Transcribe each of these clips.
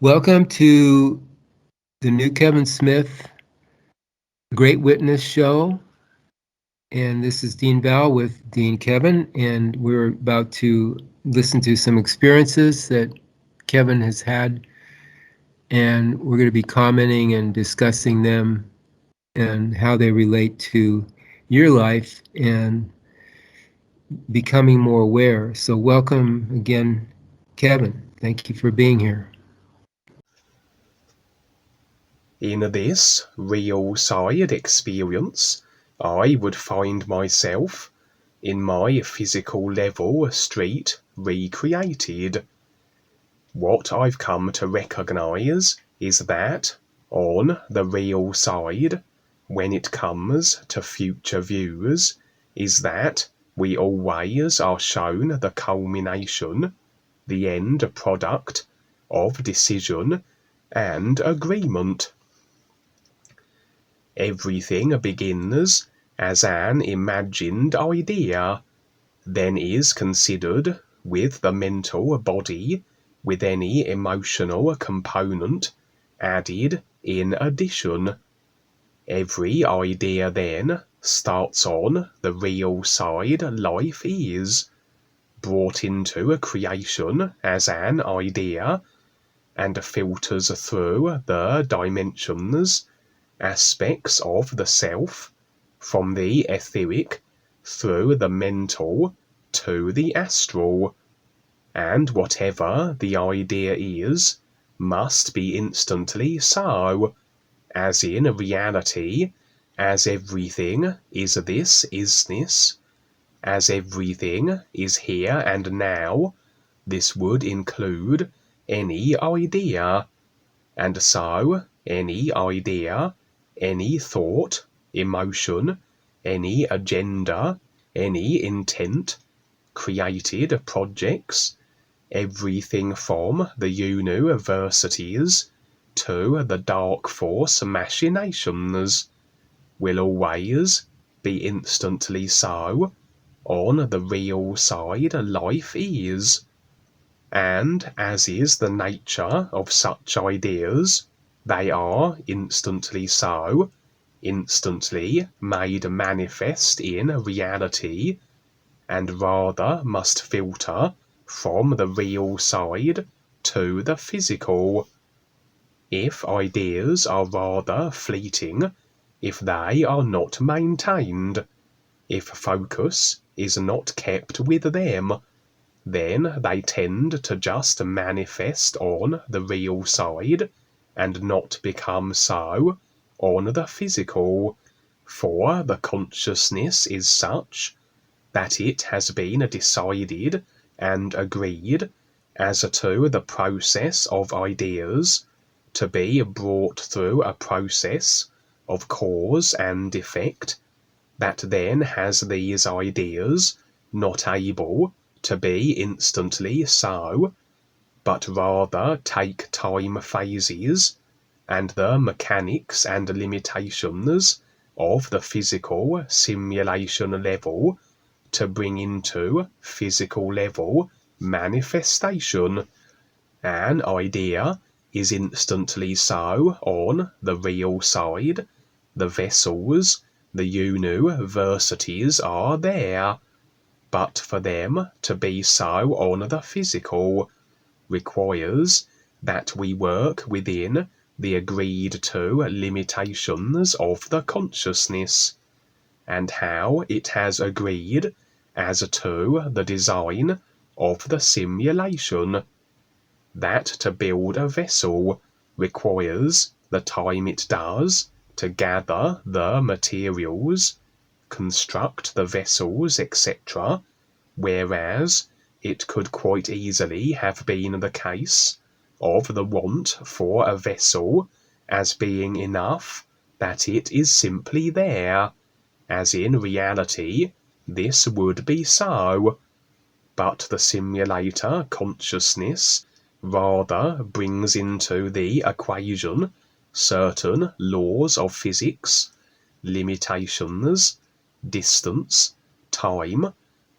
Welcome to the new Kevin Smith Great Witness Show. And this is Dean Val with Dean Kevin, and we're about to listen to some experiences that Kevin has had, and we're going to be commenting and discussing them and how they relate to your life and becoming more aware. So welcome again, Kevin. Thank you for being here. In this real side experience, I would find myself in my physical level street recreated. What I've come to recognise is that on the real side, when it comes to future views, is that we always are shown the culmination, the end product of decision and agreement. Everything begins as an imagined idea, then is considered with the mental body, with any emotional component added in addition. Every idea then starts on the real side life is, brought into a creation as an idea, and filters through the dimensions, aspects of the self, from the etheric through the mental to the astral, and whatever the idea is must be instantly so, as in reality, as everything is this isness, as everything is here and now. This would include any idea, and so any idea, any thought, emotion, any agenda, any intent, created projects, everything from the UNUversities to the dark force machinations, will always be instantly so on the real side life is. And as is the nature of such ideas, they are instantly so, instantly made manifest in reality, and rather must filter from the real side to the physical. If ideas are rather fleeting, if they are not maintained, if focus is not kept with them, then they tend to just manifest on the real side and not become so on the physical, for the consciousness is such that it has been decided and agreed as to the process of ideas to be brought through a process of cause and effect, that then has these ideas not able to be instantly so, but rather take time phases and the mechanics and limitations of the physical simulation level to bring into physical level manifestation. An idea is instantly so on the real side. The vessels, the UNUversities are there, but for them to be so on the physical requires that we work within the agreed to limitations of the consciousness, and how it has agreed as to the design of the simulation, that to build a vessel requires the time it does to gather the materials, construct the vessels, etc., whereas it could quite easily have been the case of the want for a vessel as being enough that it is simply there, as in reality this would be so. But the simulator consciousness rather brings into the equation certain laws of physics, limitations, distance, time,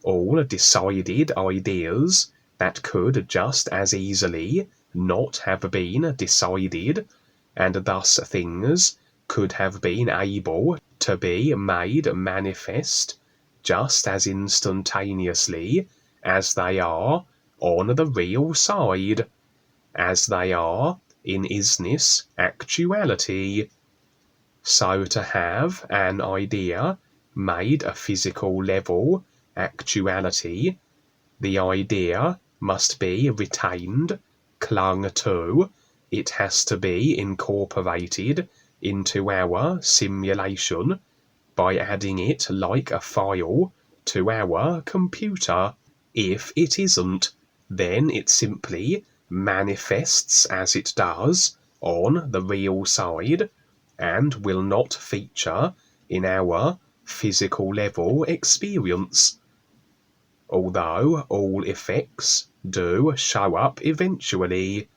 all decided ideas that could just as easily not have been decided, and thus things could have been able to be made manifest just as instantaneously as they are on the real side, as they are in isness actuality. So to have an idea made a physical level actuality, the idea must be retained, clung to, it has to be incorporated into our simulation by adding it like a file to our computer. If it isn't, then it simply manifests as it does on the real side and will not feature in our physical level experience. Although all effects do show up eventually,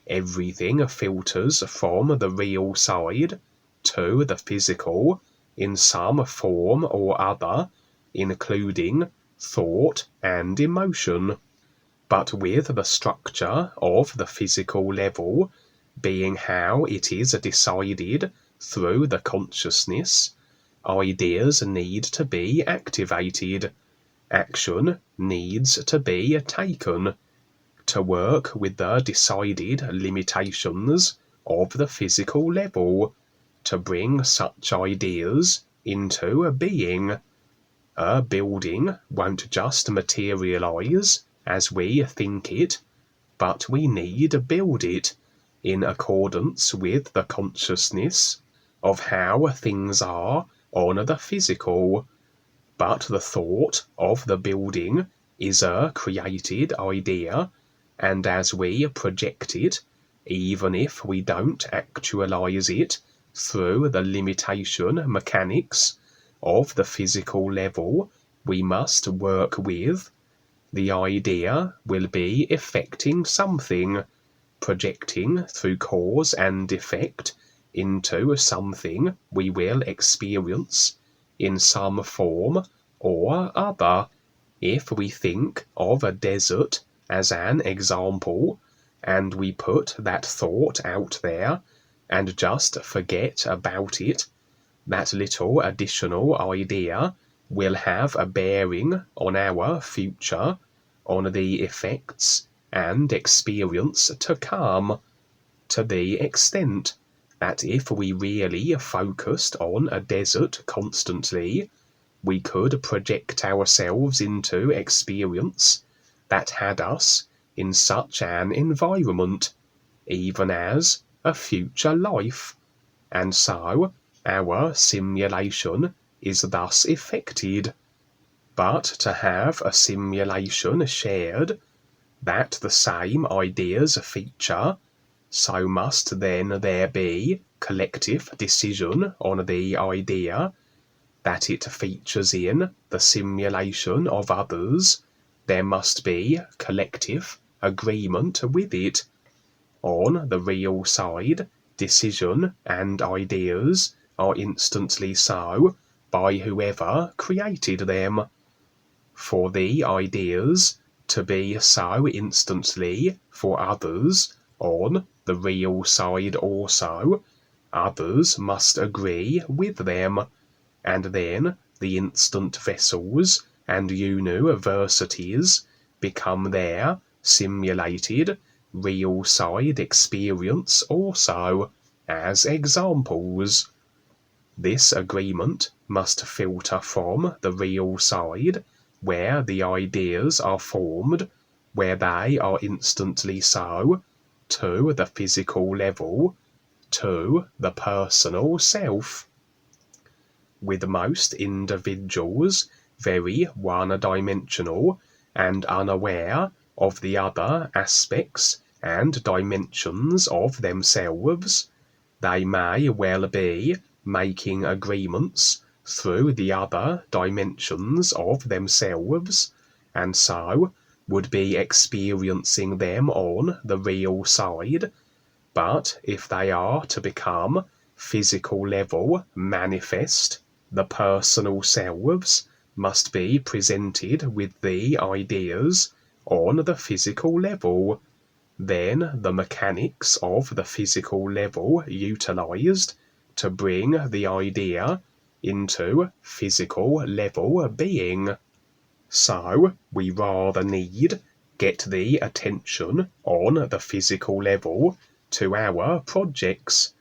everything filters from the real side to the physical in some form or other, including thought and emotion. But with the structure of the physical level being how it is decided through the consciousness, ideas need to be activated. Action needs to be taken to work with the decided limitations of the physical level, to bring such ideas into being. A building won't just materialize as we think it, but we need to build it in accordance with the consciousness of how things are on the physical. But the thought of the building is a created idea, and as we project it, even if we don't actualize it through the limitation mechanics of the physical level we must work with, the idea will be effecting something, projecting through cause and effect into something we will experience in some form or other. If we think of a desert as an example, and we put that thought out there and just forget about it, that little additional idea will have a bearing on our future, on the effects and experience to come, to the extent that if we really focused on a desert constantly, we could project ourselves into experience that had us in such an environment, even as a future life, and so our simulation is thus effected. But to have a simulation shared, that the same ideas feature, so must then there be collective decision on the idea, that it features in the simulation of others, there must be collective agreement with it. On the real side, decision and ideas are instantly so by whoever created them. For the ideas to be so instantly for others, on the real side also, others must agree with them, and then the instant vessels and UNUversities become their simulated real side experience also, as examples. This agreement must filter from the real side, where the ideas are formed, where they are instantly so, to the physical level, to the personal self. With most individuals very one-dimensional and unaware of the other aspects and dimensions of themselves, they may well be making agreements through the other dimensions of themselves, and so would be experiencing them on the real side. But if they are to become physical level manifest, the personal selves must be presented with the ideas on the physical level, then the mechanics of the physical level utilized to bring the idea into physical level being. So we rather need get the attention on the physical level to our projects,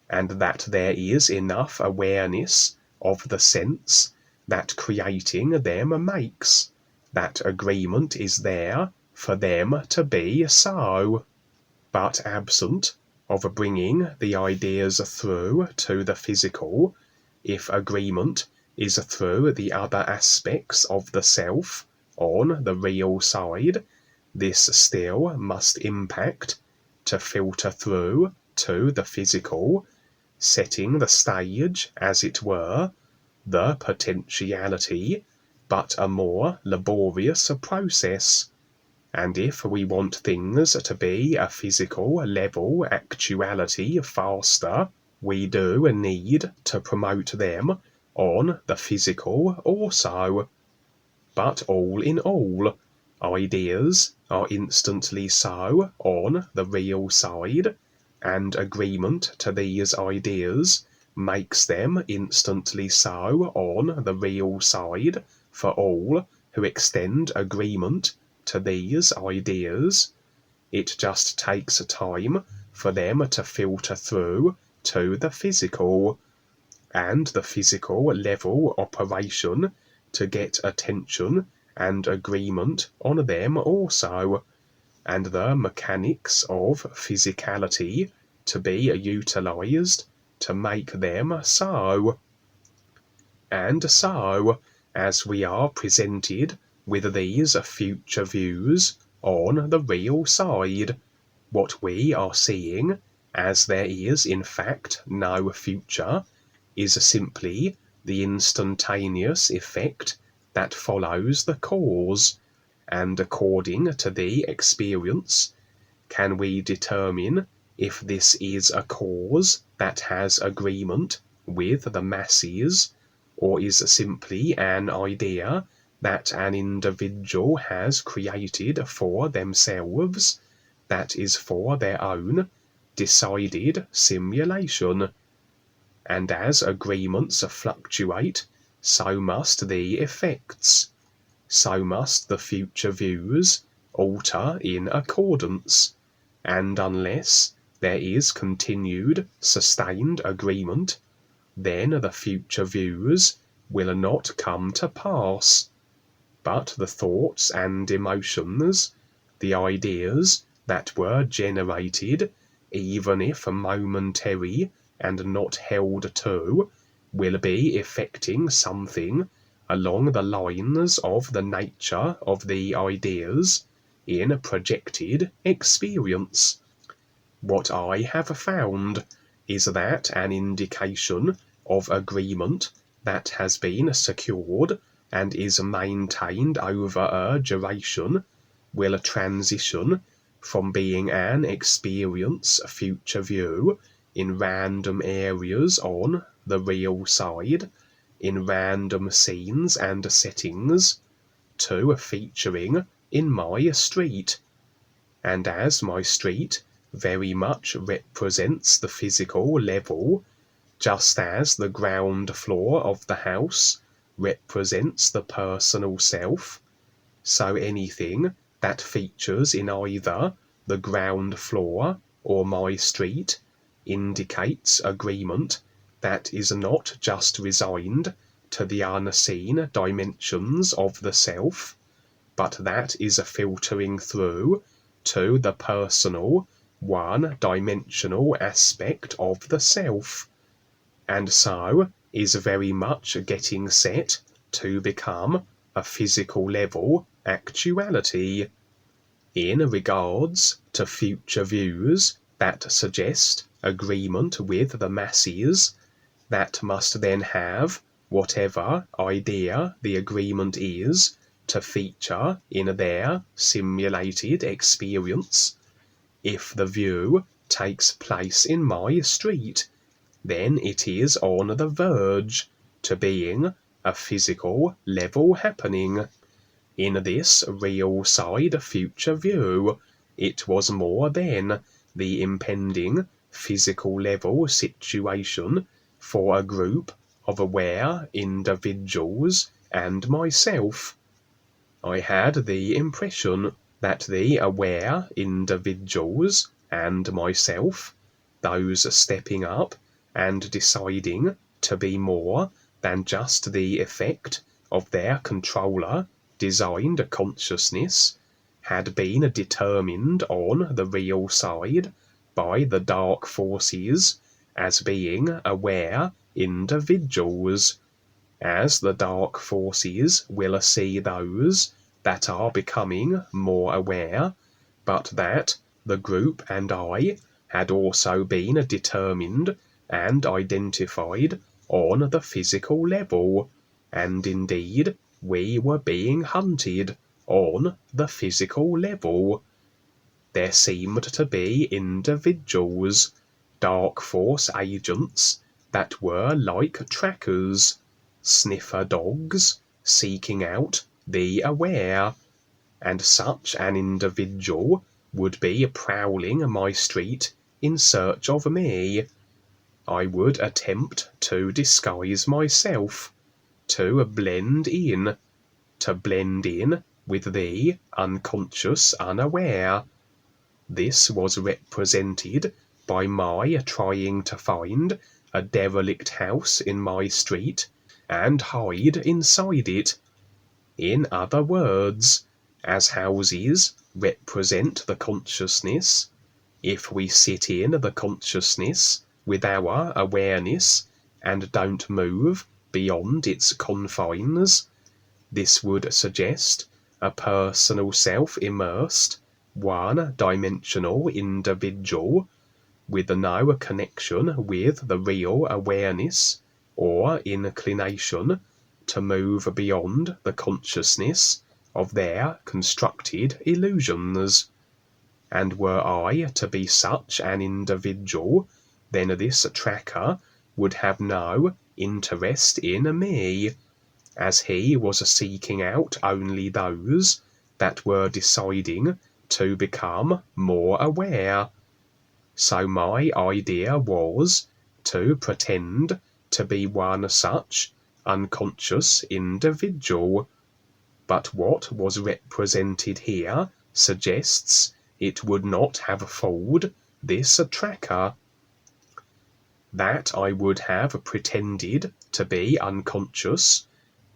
and that there is enough awareness of the sense that creating them makes, that agreement is there for them to be so. But absent of bringing the ideas through to the physical, if agreement is through the other aspects of the self on the real side, this still must impact to filter through to the physical, setting the stage, as it were, the potentiality, but a more laborious process. And if we want things to be a physical level actuality faster, we do need to promote them on the physical also. But all in all, ideas are instantly so on the real side, and agreement to these ideas makes them instantly so on the real side for all who extend agreement to these ideas. It just takes time for them to filter through to the physical, and the physical level operation to get attention and agreement on them also, and the mechanics of physicality to be utilized to make them so. And so, as we are presented with these future views on the real side, what we are seeing, as there is in fact no future, is simply the instantaneous effect that follows the cause, and according to the experience, can we determine if this is a cause that has agreement with the masses, or is simply an idea that an individual has created for themselves, that is for their own decided simulation. And as agreements fluctuate, so must the effects, so must the future views alter in accordance, and unless there is continued sustained agreement, then the future views will not come to pass. But the thoughts and emotions, the ideas that were generated, even if momentary and not held to, will be effecting something along the lines of the nature of the ideas in projected experience. What I have found is that an indication of agreement that has been secured and is maintained over a duration will transition from being an experience future view in random areas on the real side, in random scenes and settings, to featuring in my street. And as my street very much represents the physical level, just as the ground floor of the house represents the personal self, so anything that features in either the ground floor or my street indicates agreement that is not just resigned to the unseen dimensions of the self, but that is a filtering through to the personal, one-dimensional aspect of the self, and so is very much getting set to become a physical level actuality. In regards to future views that suggest agreement with the masses, that must then have whatever idea the agreement is to feature in their simulated experience. If the view takes place in my street, then it is on the verge to being a physical level happening. In this real side future view, it was more than the impending physical level situation for a group of aware individuals and myself. I had the impression that the aware individuals and myself, those stepping up and deciding to be more than just the effect of their controller designed consciousness, had been determined on the real side by the dark forces as being aware individuals, as the dark forces will see those that are becoming more aware, but that the group and I had also been determined and identified on the physical level, and indeed we were being hunted on the physical level. There seemed to be individuals, dark force agents, that were like trackers, sniffer dogs, seeking out the aware, and such an individual would be prowling my street in search of me. I would attempt to disguise myself, to blend in with the unconscious unaware. This was represented by my trying to find a derelict house in my street and hide inside it. In other words, as houses represent the consciousness, if we sit in the consciousness with our awareness and don't move beyond its confines, this would suggest a personal self immersed, one-dimensional individual with no connection with the real awareness or inclination to move beyond the consciousness of their constructed illusions. And were I to be such an individual, then this tracker would have no interest in me, as he was seeking out only those that were deciding to become more aware. So my idea was to pretend to be one such unconscious individual. But what was represented here suggests it would not have fooled this tracker. That I would have pretended to be unconscious,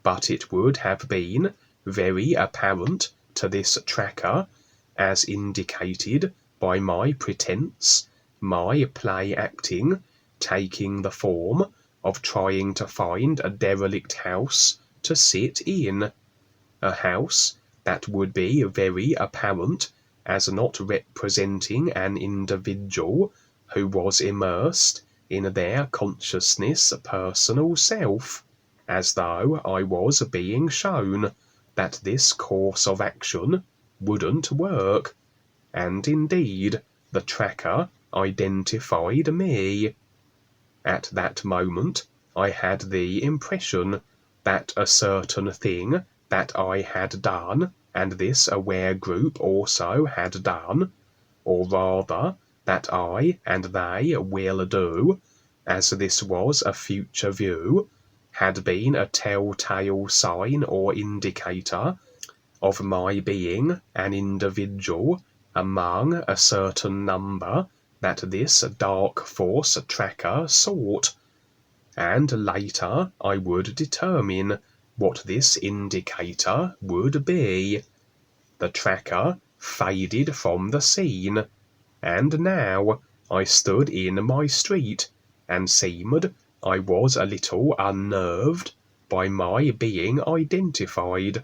but it would have been very apparent to this tracker, as indicated by my pretense, my play acting, taking the form of trying to find a derelict house to sit in, a house that would be very apparent as not representing an individual who was immersed in their consciousness personal self, as though I was being shown that this course of action wouldn't work, and indeed the tracker identified me. At that moment I had the impression that a certain thing that I had done and this aware group also had done, or rather that I and they will do, as this was a future view, had been a telltale sign or indicator of my being an individual among a certain number that this dark force tracker sought, and later I would determine what this indicator would be. The tracker faded from the scene, and now I stood in my street and seemed I was a little unnerved by my being identified,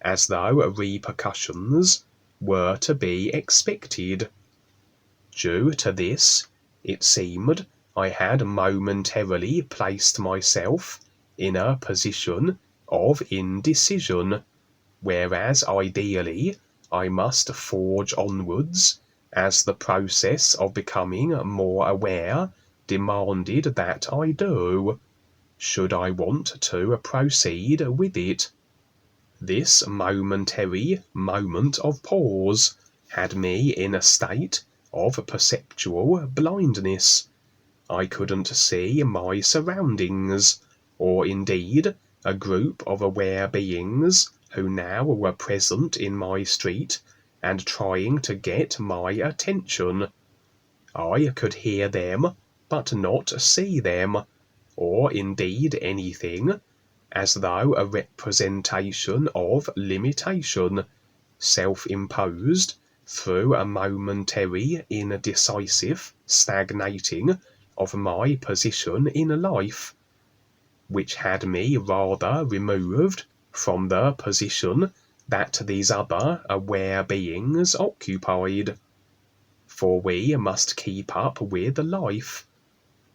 as though repercussions were to be expected. Due to this, it seemed I had momentarily placed myself in a position of indecision, whereas ideally I must forge onwards, as the process of becoming more aware demanded that I do, should I want to proceed with it. This momentary moment of pause had me in a state of perceptual blindness. I couldn't see my surroundings, or indeed a group of aware beings who now were present in my street and trying to get my attention. I could hear them, but not see them, or indeed anything, as though a representation of limitation, self-imposed through a momentary indecisive stagnating of my position in life, which had me rather removed from the position that these other aware beings occupied. For we must keep up with life.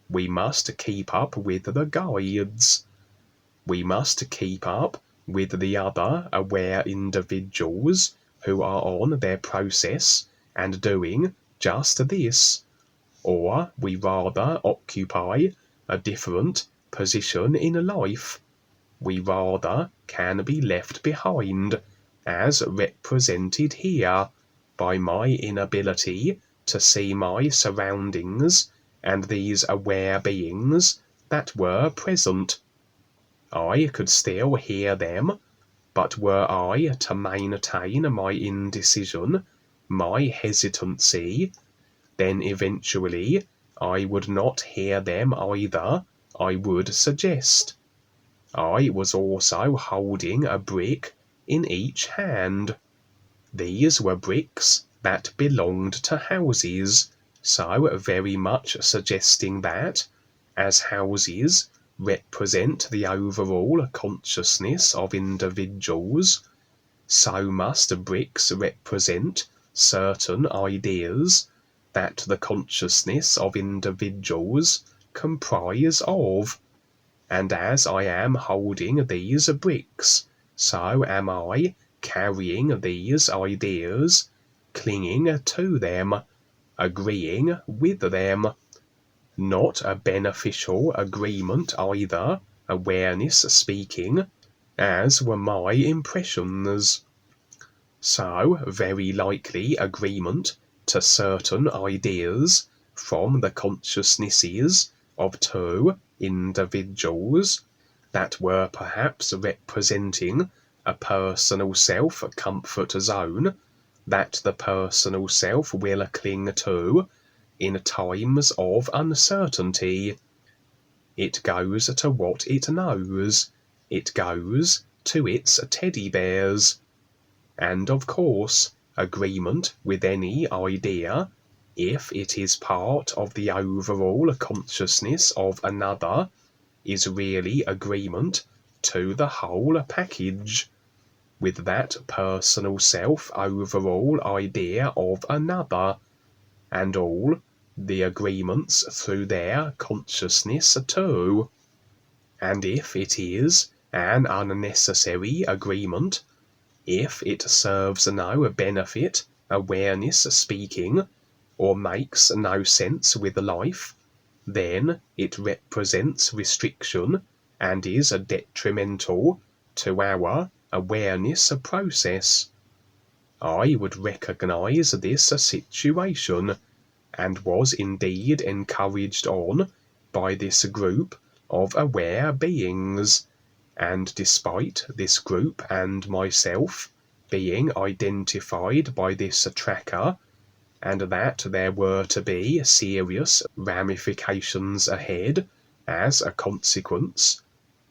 We must keep up with the guides. We must keep up with the other aware individuals who are on their process and doing just this, or we rather occupy a different position in life. We rather can be left behind, as represented here, by my inability to see my surroundings and these aware beings that were present. I could still hear them, but were I to maintain my indecision, my hesitancy, then eventually I would not hear them either, I would suggest. I was also holding a brick in each hand. These were bricks that belonged to houses, so very much suggesting that, as houses represent the overall consciousness of individuals, so must bricks represent certain ideas that the consciousness of individuals comprise of. And as I am holding these bricks, so am I carrying these ideas, clinging to them, agreeing with them. Not a beneficial agreement either, awareness speaking, as were my impressions. So very likely agreement to certain ideas from the consciousnesses of two individuals that were perhaps representing a personal self-comfort zone that the personal self will cling to in times of uncertainty. It goes to what it knows. It goes to its teddy bears. And of course, agreement with any idea, if it is part of the overall consciousness of another, is really agreement to the whole package, with that personal self overall idea of another, and all the agreements through their consciousness too. And if it is an unnecessary agreement, if it serves no benefit, awareness speaking, or makes no sense with life, then it represents restriction and is detrimental to our awareness process. I would recognize this situation, and was indeed encouraged on by this group of aware beings, and despite this group and myself being identified by this tracker, and that there were to be serious ramifications ahead as a consequence,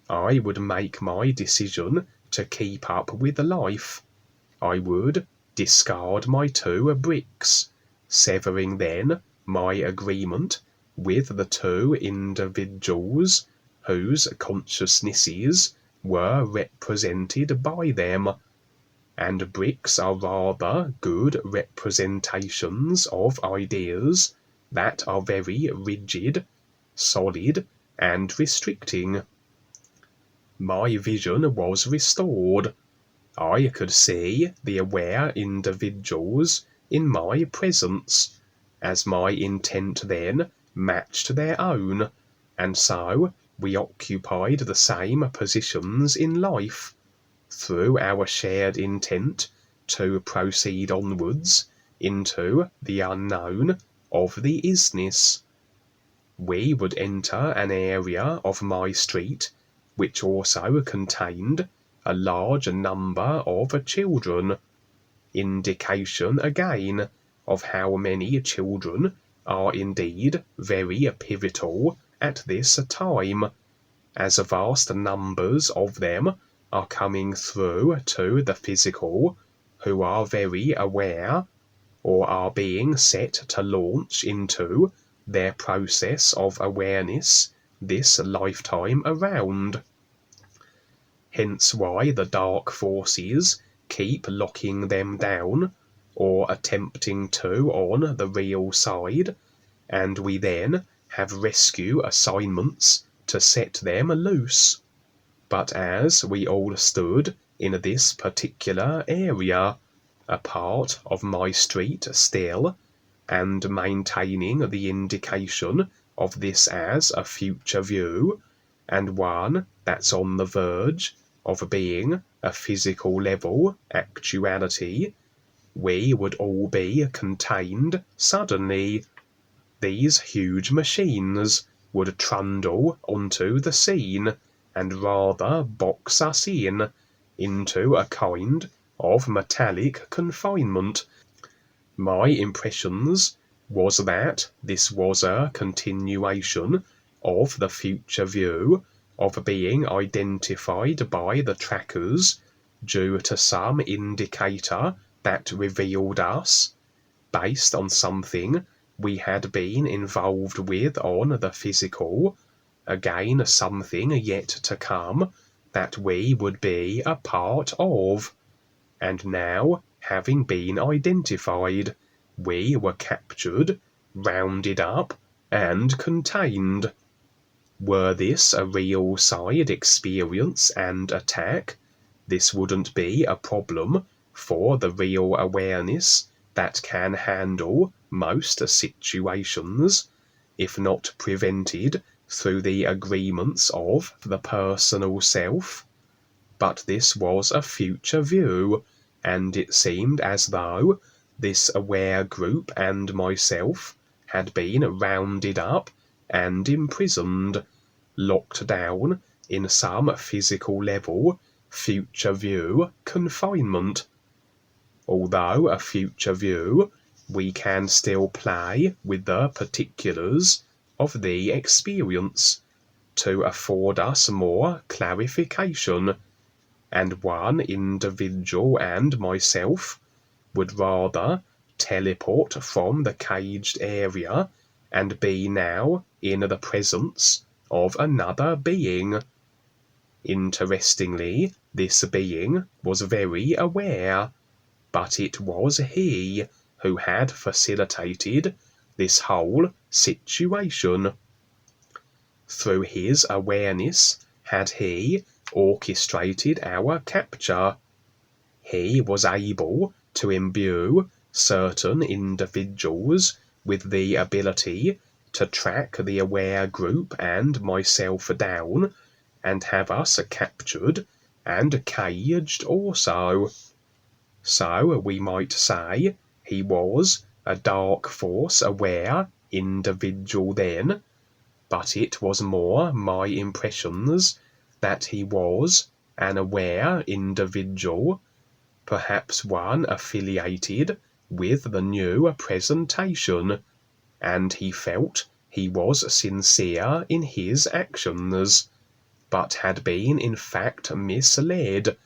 I would make my decision to keep up with life. I would discard my two bricks, severing then my agreement with the two individuals whose consciousnesses were represented by them, and bricks are rather good representations of ideas that are very rigid, solid, and restricting. My vision was restored. I could see the aware individuals in my presence, as my intent then matched their own, and so we occupied the same positions in life. Through our shared intent to proceed onwards into the unknown of the isness. We would enter an area of my street which also contained a large number of children. Indication again of how many children are indeed very pivotal at this time, as vast numbers of them are coming through to the physical, who are very aware, or are being set to launch into their process of awareness this lifetime around. Hence why the dark forces keep locking them down, or attempting to on the real side, and we then have rescue assignments to set them loose. But as we all stood in this particular area, a part of my street still, and maintaining the indication of this as a future view, and one that's on the verge of being a physical level actuality, we would all be contained suddenly. These huge machines would trundle onto the scene and rather box us into a kind of metallic confinement. My impressions was that this was a continuation of the future view of being identified by the trackers due to some indicator that revealed us, based on something we had been involved with on the physical, again something yet to come that we would be a part of. And now, having been identified, we were captured, rounded up, and contained. Were this a real side experience and attack, this wouldn't be a problem for the real awareness that can handle most situations, if not prevented through the agreements of the personal self. But this was a future view, and it seemed as though this aware group and myself had been rounded up and imprisoned, locked down in some physical level future view confinement. Although a future view, we can still play with the particulars of the experience to afford us more clarification, and one individual and myself would rather teleport from the caged area and be now in the presence of another being. Interestingly, this being was very aware, but it was he who had facilitated this whole situation. Through his awareness had he orchestrated our capture. He was able to imbue certain individuals with the ability to track the aware group and myself down, and have us captured and caged also. So we might say he was a dark force aware individual then, but it was more my impressions that he was an aware individual, perhaps one affiliated with the new presentation, and he felt he was sincere in his actions, but had been in fact misled,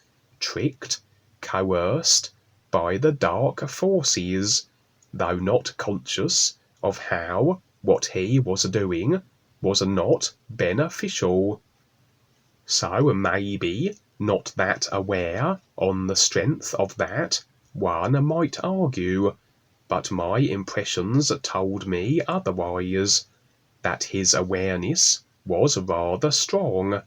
tricked, coerced by the dark forces, though not conscious of how what he was doing was not beneficial. So maybe not that aware on the strength of that, one might argue, but my impressions told me otherwise, that his awareness was rather strong.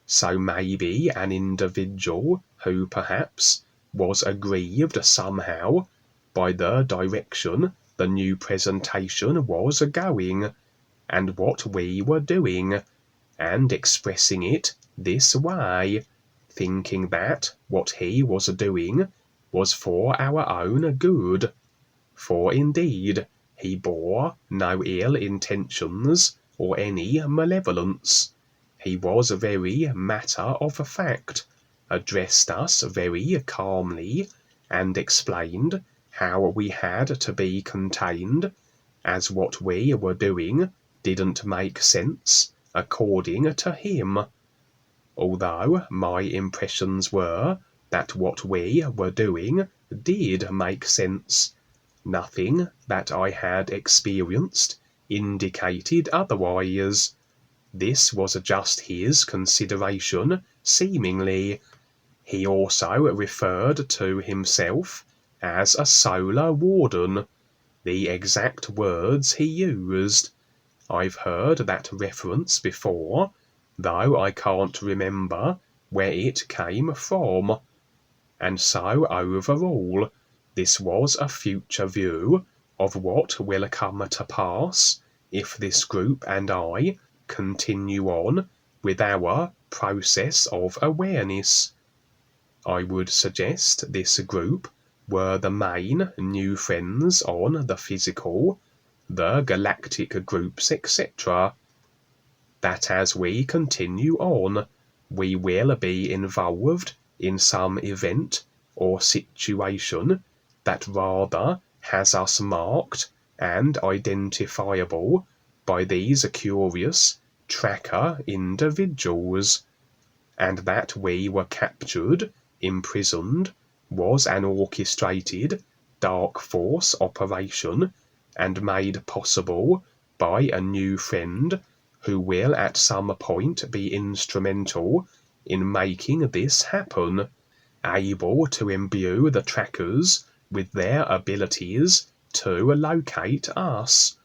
So maybe an individual who perhaps was aggrieved somehow by the direction the new presentation was going, and what we were doing, and expressing it this way, thinking that what he was doing was for our own good. for indeed he bore no ill intentions or any malevolence. He was very matter of fact, addressed us very calmly, and explained how we had to be contained, as what we were doing didn't make sense according to him. Although my impressions were that what we were doing did make sense, nothing that I had experienced indicated otherwise. This was just his consideration, seemingly. He also referred to himself as a solar warden, the exact words he used. I've heard that reference before, though I can't remember where it came from. And so overall, this was a future view of what will come to pass if this group and I continue on with our process of awareness. I would suggest this group were the main new friends on the physical, the galactic groups, etc. That as we continue on, we will be involved in some event or situation that rather has us marked and identifiable by these curious tracker individuals, and that we were captured, imprisoned, was an orchestrated dark force operation and made possible by a new friend who will at some point be instrumental in making this happen, able to imbue the trackers with their abilities to locate us,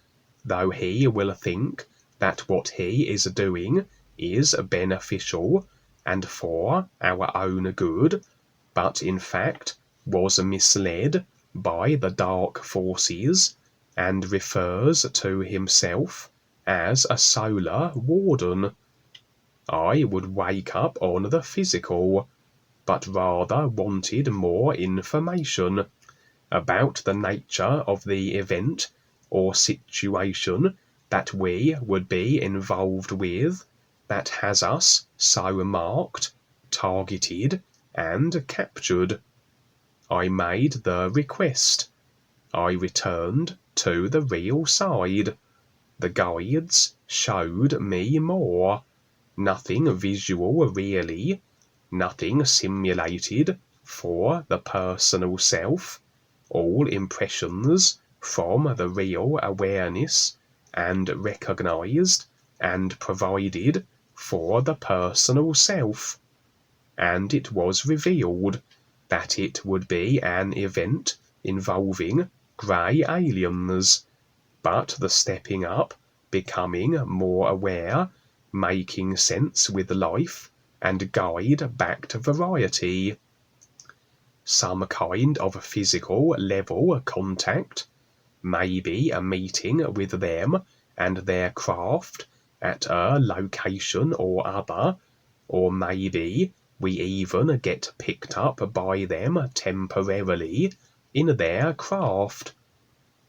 though he will think that what he is doing is beneficial and for our own good, but in fact was misled by the dark forces, and refers to himself as a solar warden. I would wake up on the physical, but rather wanted more information about the nature of the event or situation that we would be involved with that has us so marked, targeted, and captured. I made the request. I returned to the real side. The guides showed me more. Nothing visual really, nothing simulated for the personal self, all impressions from the real awareness and recognized and provided for the personal self. And it was revealed that it would be an event involving grey aliens, but the stepping up, becoming more aware, making sense with life, and guide back to variety. Some kind of physical level contact, maybe a meeting with them and their craft at a location or other, or maybe we even get picked up by them temporarily in their craft.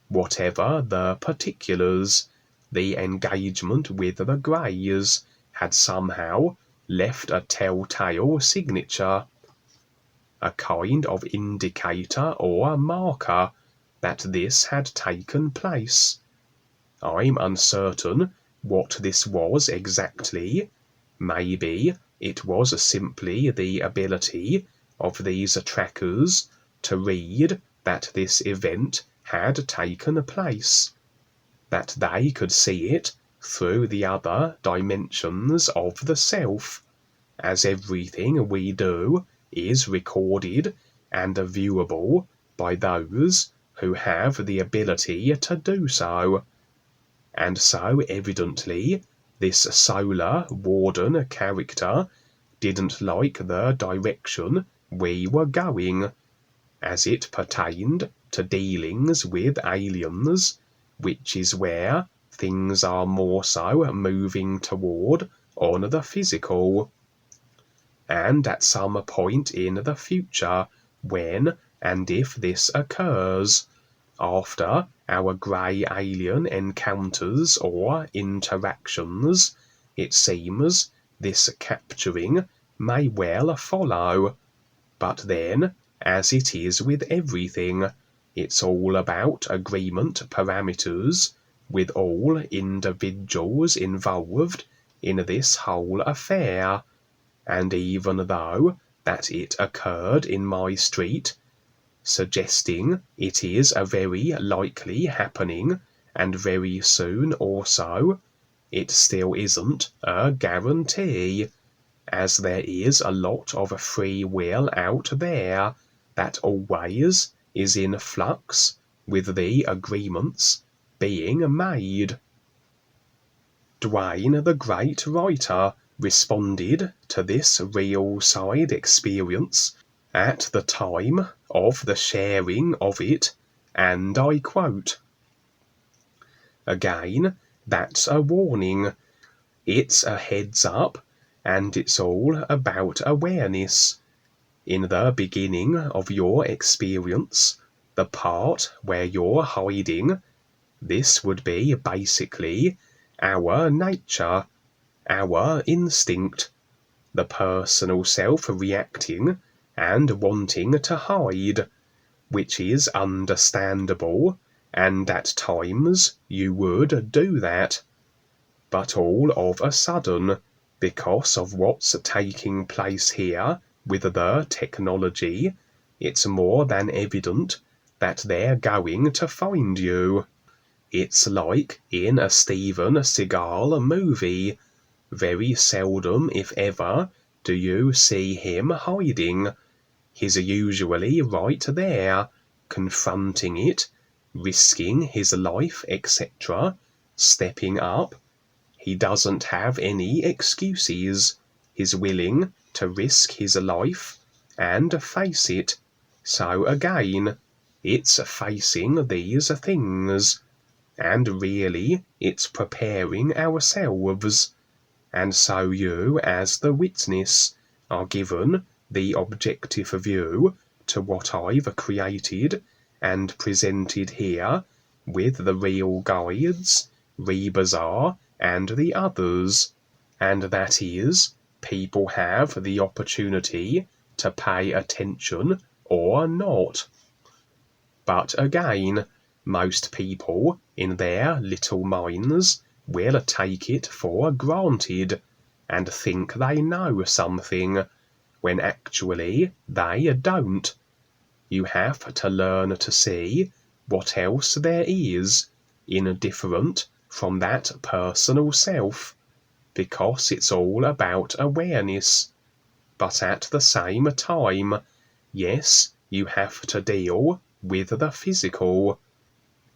Whatever the particulars, the engagement with the Greys had somehow left a telltale signature, a kind of indicator or marker that this had taken place. I'm uncertain what this was exactly. Maybe it was simply the ability of these trackers to read that this event had taken place, that they could see it through the other dimensions of the self, as everything we do is recorded and viewable by those who have the ability to do so. And so evidently this solar warden character didn't like the direction we were going, as it pertained to dealings with aliens, which is where things are more so moving toward on the physical. And at some point in the future, when and if this occurs, after our grey alien encounters or interactions, it seems this capturing may well follow. But then, as it is with everything, it's all about agreement parameters with all individuals involved in this whole affair. And even though that it occurred in my street, suggesting it is a very likely happening and very soon also, it still isn't a guarantee, as there is a lot of free will out there that always is in flux with the agreements being made. Duane, the great writer, responded to this real side experience at the time of the sharing of it, and I quote, "Again, that's a warning. It's a heads up, and it's all about awareness. In the beginning of your experience, the part where you're hiding, this would be basically our nature, our instinct, the personal self reacting and wanting to hide, which is understandable, and at times you would do that. But all of a sudden, because of what's taking place here with the technology, it's more than evident that they're going to find you. It's like in a Steven Seagal movie. Very seldom, if ever, do you see him hiding. He's usually right there, confronting it, risking his life, etc., stepping up. He doesn't have any excuses. He's willing to risk his life and face it. So again, it's facing these things. And really, it's preparing ourselves. And so you, as the witness, are given the objective view to what I've created and presented here with the real guides, ReBisar, and the others. And that is, people have the opportunity to pay attention or not. But again, most people in their little minds will take it for granted and think they know something, when actually they don't. You have to learn to see what else there is, indifferent from that personal self, because it's all about awareness. But at the same time, yes, you have to deal with the physical.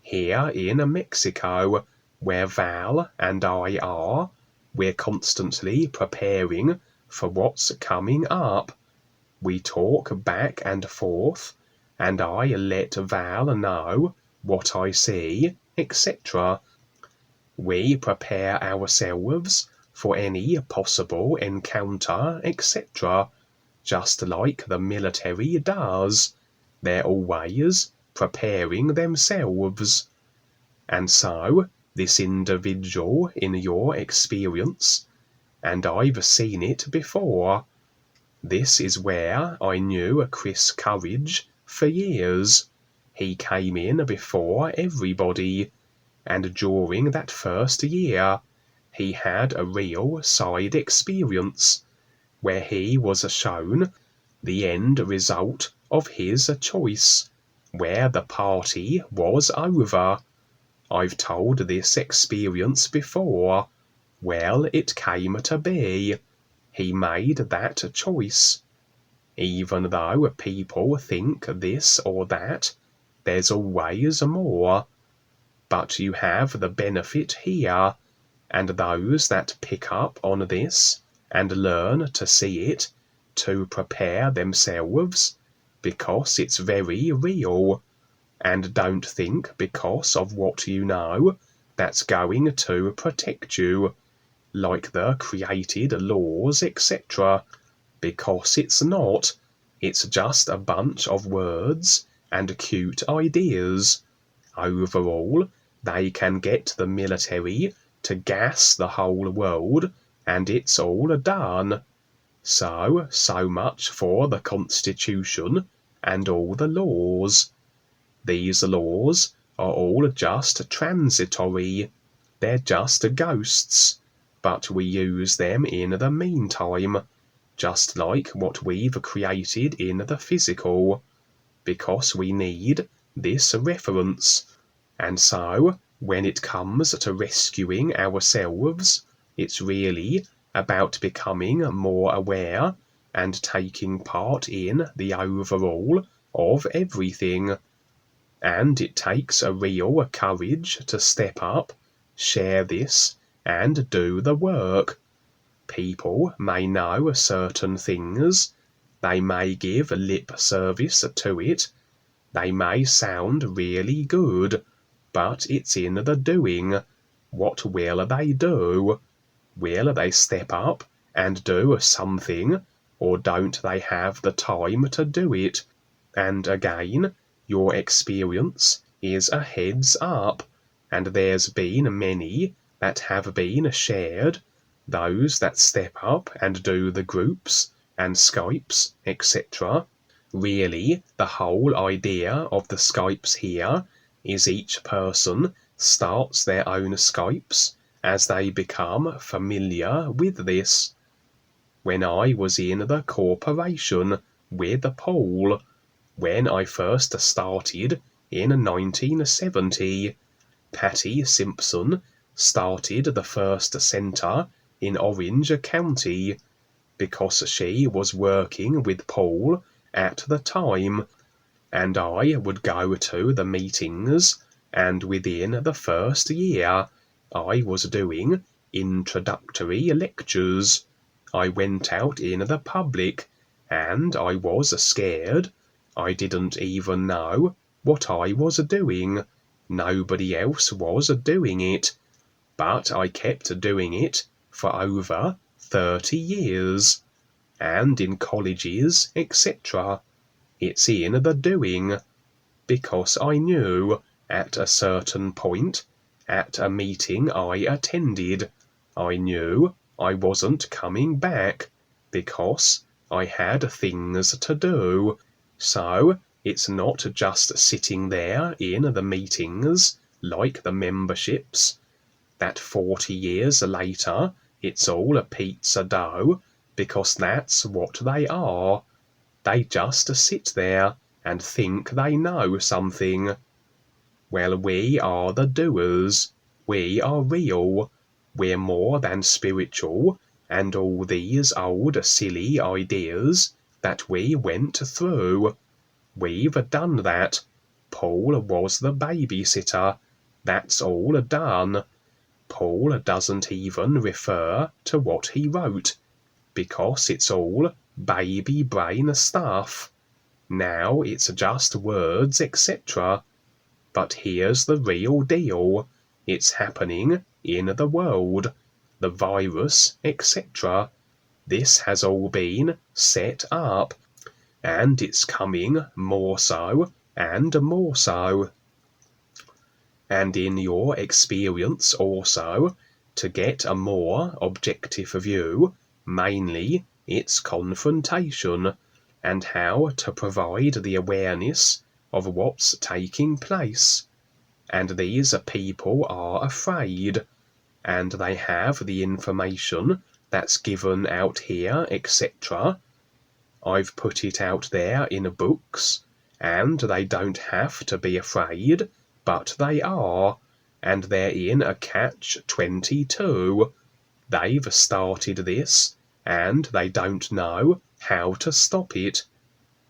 Here in Mexico, where Val and I are, we're constantly preparing for what's coming up. We talk back and forth, and I let Val know what I see, etc. We prepare ourselves for any possible encounter, etc., just like the military does. They're always preparing themselves. And so, this individual in your experience, and I've seen it before. This is where I knew Chris Courage for years. He came in before everybody, and during that first year, he had a real side experience, where he was shown the end result of his choice, where the party was over. I've told this experience before. Well, it came to be. He made that choice. Even though people think this or that, there's always more. But you have the benefit here, and those that pick up on this and learn to see it, to prepare themselves, because it's very real, and don't think because of what you know that's going to protect you, like the created laws, etc., because it's not. It's just a bunch of words and cute ideas. Overall, they can get the military to gas the whole world, and it's all done. So much for the Constitution and all the laws. These laws are all just transitory. They're just ghosts, but we use them in the meantime, just like what we've created in the physical, because we need this reference. And so, when it comes to rescuing ourselves, it's really about becoming more aware and taking part in the overall of everything. And it takes a real courage to step up, share this, and do the work. People may know certain things, they may give lip service to it, they may sound really good, but it's in the doing. What will they do? Will they step up and do something, or don't they have the time to do it? And again, your experience is a heads up, and there's been many that have been shared, those that step up and do the groups and Skypes, etc. Really, the whole idea of the Skypes here is each person starts their own Skypes as they become familiar with this. When I was in the corporation with Paul, when I first started in 1970, Patty Simpson started the first centre in Orange County because she was working with Paul at the time, and I would go to the meetings, and within the first year I was doing introductory lectures. I went out in the public, and I was scared. I didn't even know what I was doing. Nobody else was doing it, but I kept doing it for over 30 years. And in colleges, etc. It's in the doing, because I knew at a certain point, at a meeting I attended, I knew I wasn't coming back, because I had things to do. So it's not just sitting there in the meetings, like the memberships, that 40 years later it's all a pizza dough, because that's what they are. They just sit there and think they know something. Well, we are the doers. We are real. We're more than spiritual, and all these old silly ideas that we went through. We've done that. Paul was the babysitter. That's all done. Paul doesn't even refer to what he wrote, because it's all baby brain stuff. Now it's just words, etc. But here's the real deal. It's happening in the world. The virus, etc. This has all been set up, and it's coming more so and more so. And in your experience also, to get a more objective view, mainly it's confrontation, and how to provide the awareness of what's taking place. And these people are afraid, and they have the information that's given out here, etc. I've put it out there in books, and they don't have to be afraid, but they are, and they're in a catch-22. They've started this, and they don't know how to stop it.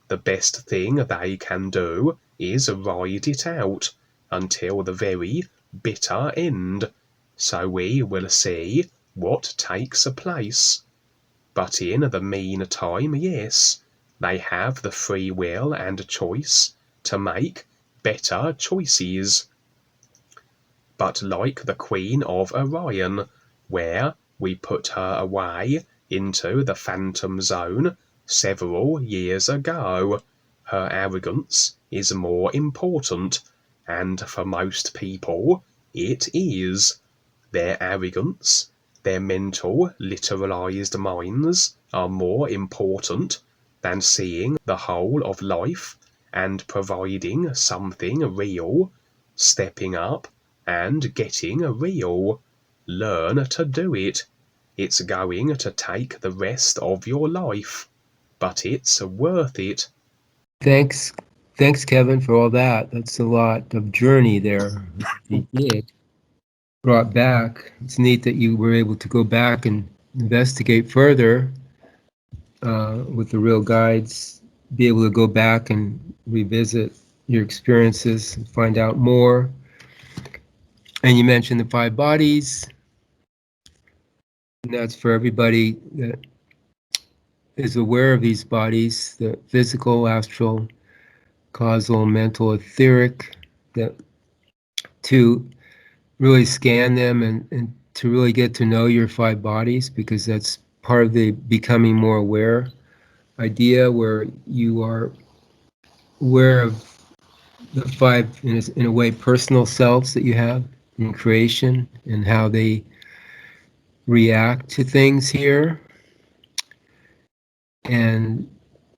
The best thing they can do is ride it out until the very bitter end, so we will see what takes place. But in the meantime, yes, they have the free will and choice to make better choices. But like the Queen of Orion, where we put her away into the Phantom Zone several years ago, her arrogance is more important, and for most people, it is. Their arrogance, their mental, literalized minds are more important than seeing the whole of life and providing something real, stepping up and getting real. Learn to do it. It's going to take the rest of your life, but it's worth it. Thanks, thanks, Kevin, for all that. That's a lot of journey there. You did. Brought back. It's neat that you were able to go back and investigate further with the real guides, be able to go back and revisit your experiences and find out more. And you mentioned the 5 bodies, and that's for everybody that is aware of these bodies, the physical, astral, causal, mental, etheric, that to really scan them and to really get to know your 5 bodies, because that's part of the becoming more aware idea, where you are aware of the 5, in a way, personal selves that you have in creation and how they react to things here and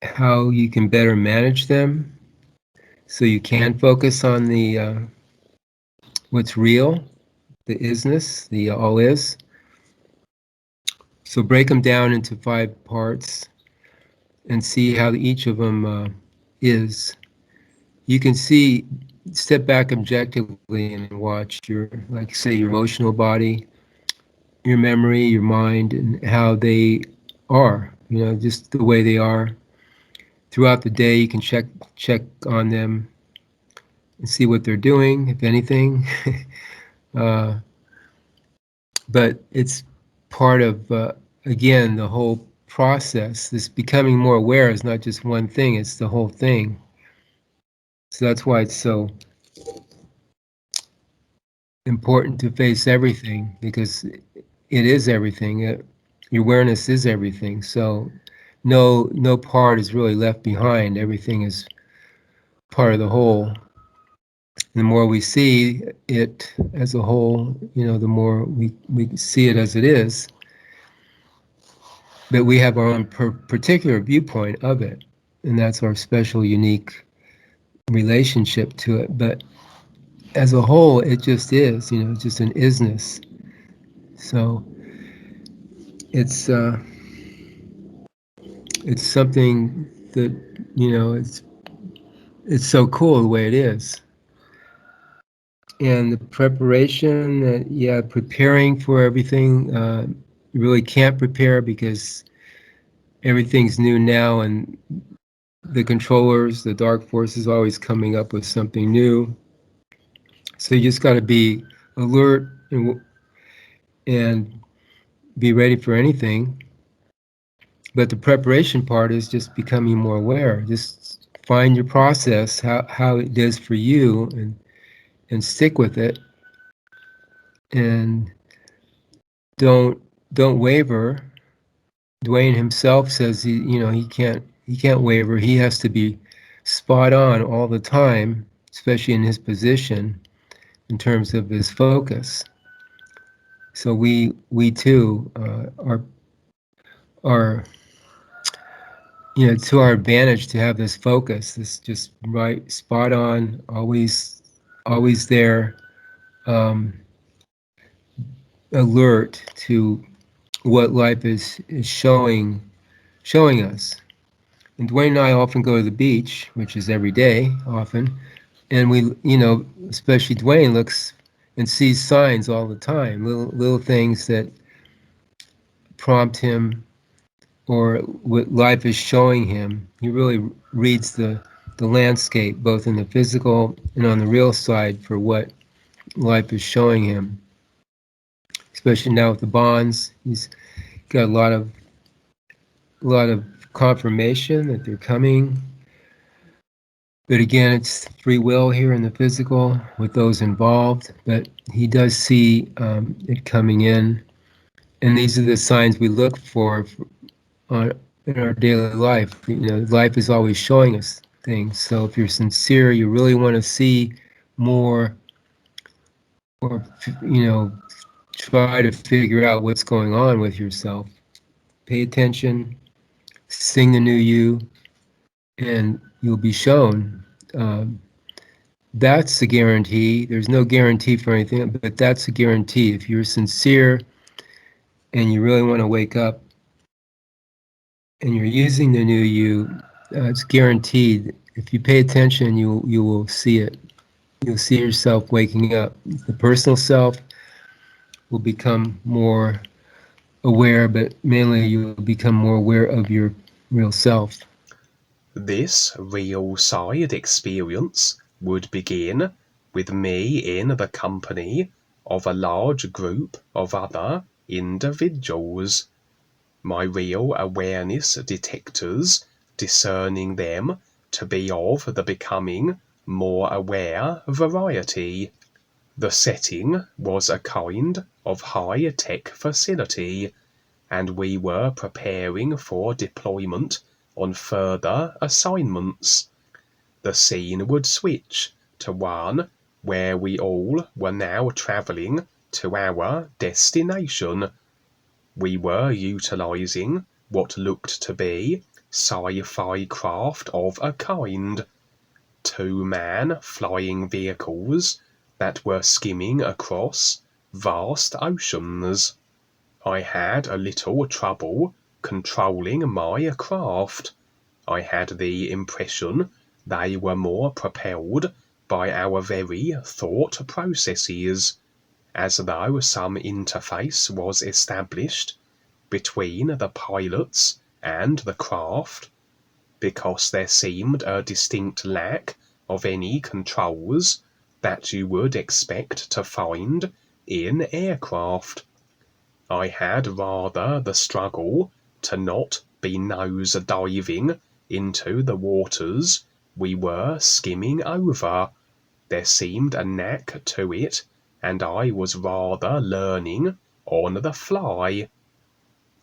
how you can better manage them so you can focus on the what's real, the isness, the all is. So break them down into 5 parts and see how each of them is. You can see, step back objectively and watch your, like say, your emotional body, your memory, your mind, and how they are, just the way they are. Throughout the day, you can check on them and see what they're doing, if anything. But it's part of, again, the whole process. This becoming more aware is not just one thing, it's the whole thing. So that's why it's so important to face everything, because it is everything. Your awareness is everything. So no part is really left behind. Everything is part of the whole. The more we see it as a whole, the more we see it as it is. But we have our own particular viewpoint of it, and that's our special, unique relationship to it. But as a whole, it just is, just an isness. So it's something that, it's so cool the way it is. And the preparation, preparing for everything, you really can't prepare because everything's new now, and the controllers, the dark forces, always coming up with something new. So you just got to be alert and be ready for anything. But the preparation part is just becoming more aware. Just find your process, how it is for you, and stick with it. And don't waver. Dwayne himself says he can't waver. He has to be spot on all the time, especially in his position, in terms of his focus. So we too are to our advantage to have this focus, this just right, spot on, always there, alert to what life is showing us. And Dwayne and I often go to the beach, which is every day, often, and we, especially Dwayne looks and sees signs all the time, little things that prompt him or what life is showing him. He really reads the landscape, both in the physical and on the real side, for what life is showing him. Especially now with the bonds, he's got a lot of confirmation that they're coming. But again, it's free will here in the physical with those involved. But he does see it coming in, and these are the signs we look for in our daily life. Life is always showing us things. So if you're sincere, you really want to see more, or, try to figure out what's going on with yourself. Pay attention, sing the new you, and you'll be shown. That's a guarantee. There's no guarantee for anything, but that's a guarantee. If you're sincere and you really want to wake up and you're using the new you, it's guaranteed. If you pay attention, you will see it. You'll see yourself waking up. The personal self will become more aware, but mainly you'll become more aware of your real self. This real side experience would begin with me in the company of a large group of other individuals. My real awareness detectors discerning them to be of the becoming more aware variety. The setting was a kind of high-tech facility, and we were preparing for deployment on further assignments. The scene would switch to one where we all were now traveling to our destination. We were utilizing what looked to be sci-fi craft of a kind. Two-man flying vehicles that were skimming across vast oceans. I had a little trouble controlling my craft. I had the impression they were more propelled by our very thought processes, as though some interface was established between the pilots and the craft, because there seemed a distinct lack of any controls that you would expect to find in aircraft. I had rather the struggle to not be nose diving into the waters we were skimming over. There seemed a knack to it, and I was rather learning on the fly.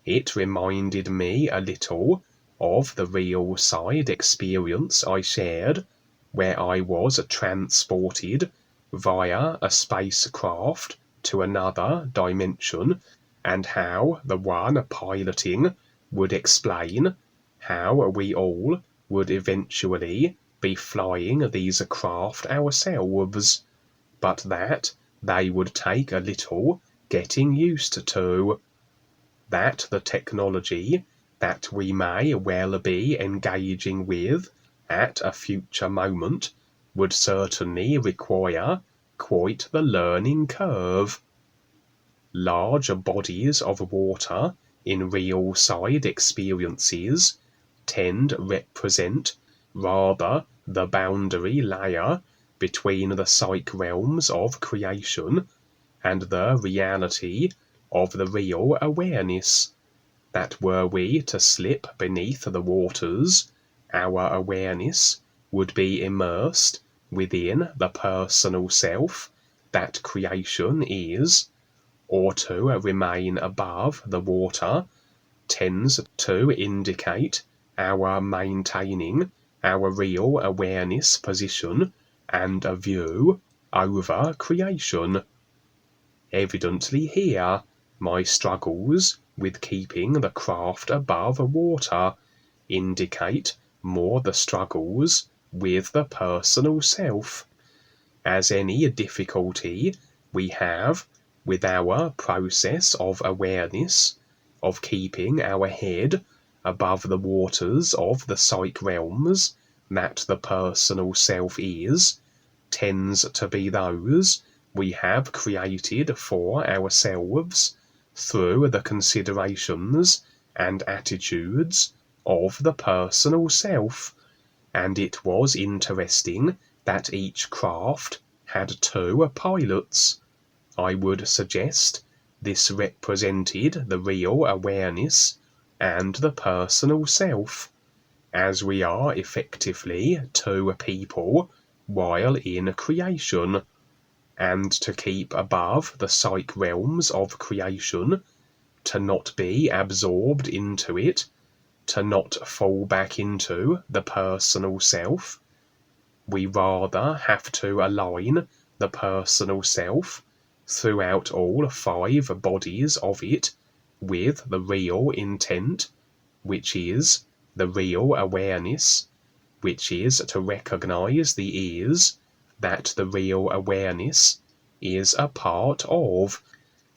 It reminded me a little of the real side experience I shared, where I was transported via a spacecraft to another dimension, and how the one piloting would explain how we all would eventually be flying these craft ourselves, but that they would take a little getting used to. That the technology that we may well be engaging with at a future moment would certainly require quite the learning curve. Large bodies of water in real side experiences tend represent rather the boundary layer between the psych realms of creation and the reality of the real awareness, that were we to slip beneath the waters, our awareness would be immersed within the personal self that creation is, or to remain above the water tends to indicate our maintaining our real awareness position and a view over creation. Evidently here, my struggles with keeping the craft above water indicate more the struggles with the personal self, as any difficulty we have with our process of awareness, of keeping our head above the waters of the psych realms that the personal self is, tends to be those we have created for ourselves through the considerations and attitudes of the personal self. And it was interesting that each craft had two pilots. I would suggest this represented the real awareness and the personal self, as we are effectively two people while in creation, and to keep above the psych realms of creation, to not be absorbed into it, to not fall back into the personal self, we rather have to align the personal self throughout all 5 bodies of it with the real intent, which is the real awareness, which is to recognize the ears that the real awareness is a part of.